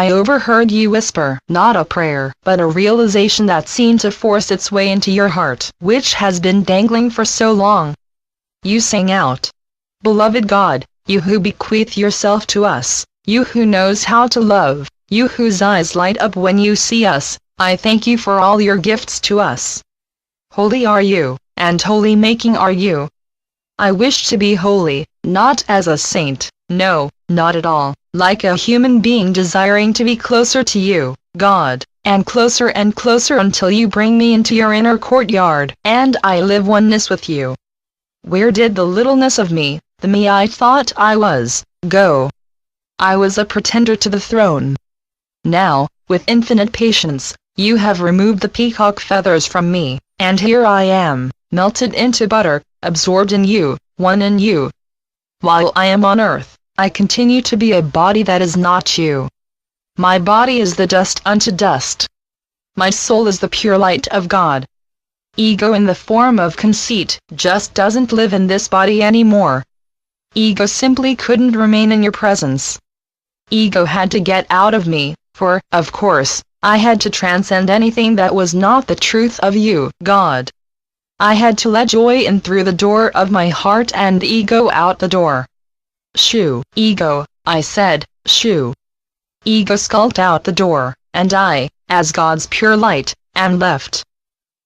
I overheard you whisper, not a prayer, but a realization that seemed to force its way into your heart, which has been dangling for so long. You sang out, "Beloved God, you who bequeath yourself to us, you who knows how to love, you whose eyes light up when you see us, I thank you for all your gifts to us. Holy are you, and holy making are you. I wish to be holy, not as a saint, no, not at all, like a human being desiring to be closer to you, God, and closer until you bring me into your inner courtyard, and I live oneness with you. Where did the littleness of me, the me I thought I was, go? I was a pretender to the throne. Now, with infinite patience, you have removed the peacock feathers from me, and here I am, melted into butter, absorbed in you, one in you. While I am on earth, I continue to be a body that is not you. My body is the dust unto dust. My soul is the pure light of God. Ego in the form of conceit just doesn't live in this body anymore. Ego simply couldn't remain in your presence. Ego had to get out of me, for, of course, I had to transcend anything that was not the truth of you, God. I had to let joy in through the door of my heart and ego out the door. Shoo, ego, I said, shoo. Ego skulked out the door, and I, as God's pure light, am left.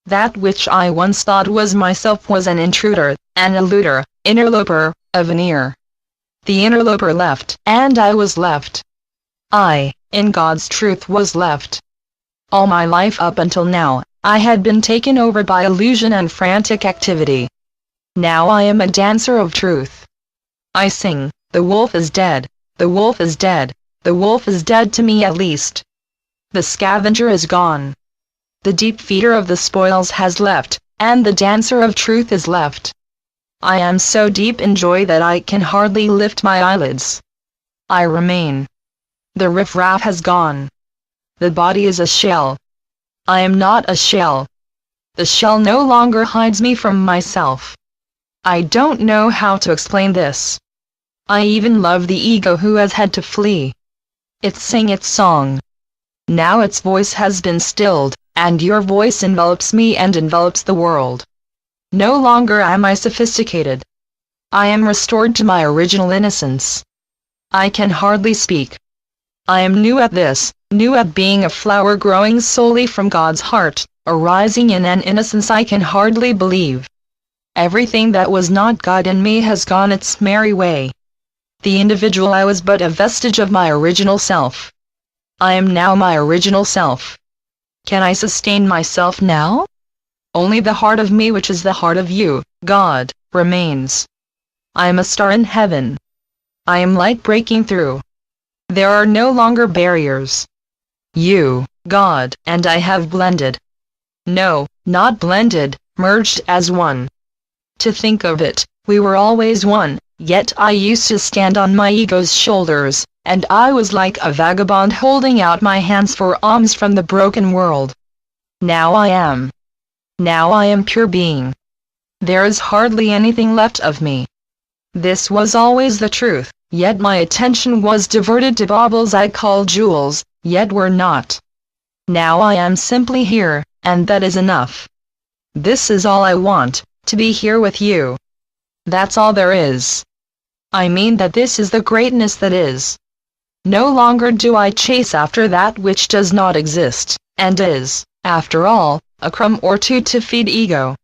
That which I once thought was myself was an intruder, an eluder, interloper, a veneer. The interloper left, and I was left. I, in God's truth, was left. All my life up until now, I had been taken over by illusion and frantic activity. Now I am a dancer of truth. I sing, the wolf is dead, the wolf is dead, the wolf is dead to me at least. The scavenger is gone. The deep feeder of the spoils has left, and the dancer of truth is left. I am so deep in joy that I can hardly lift my eyelids. I remain. The riffraff has gone. The body is a shell. I am not a shell. The shell no longer hides me from myself. I don't know how to explain this. I even love the ego who has had to flee. It sang its song. Now its voice has been stilled, and your voice envelops me and envelops the world. No longer am I sophisticated. I am restored to my original innocence. I can hardly speak. I am new at this, new at being a flower growing solely from God's heart, arising in an innocence I can hardly believe. Everything that was not God in me has gone its merry way. The individual I was but a vestige of my original self. I am now my original self. Can I sustain myself now? Only the heart of me, which is the heart of you, God, remains. I am a star in heaven. I am light breaking through. There are no longer barriers. You, God, and I have blended. No, not blended, merged as one. To think of it, we were always one, yet I used to stand on my ego's shoulders, and I was like a vagabond holding out my hands for alms from the broken world. Now I am. Now I am pure being. There is hardly anything left of me. This was always the truth, yet my attention was diverted to baubles I call jewels, yet were not. Now I am simply here, and that is enough. This is all I want, to be here with you. That's all there is. I mean that this is the greatness that is. No longer do I chase after that which does not exist, and is, after all, a crumb or two to feed ego.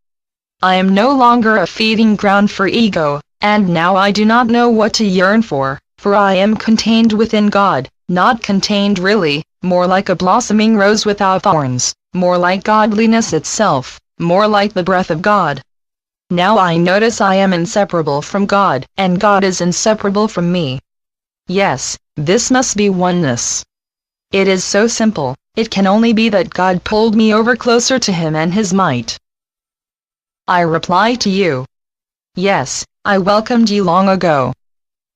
I am no longer a feeding ground for ego, and now I do not know what to yearn for I am contained within God, not contained really, more like a blossoming rose without thorns, more like godliness itself, more like the breath of God. Now I notice I am inseparable from God, and God is inseparable from me. Yes, this must be oneness. It is so simple, it can only be that God pulled me over closer to Him and His might. I reply to you. Yes, I welcomed you long ago.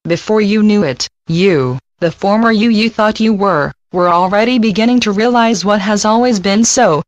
Before you knew it, you, the former you thought you were already beginning to realize what has always been so,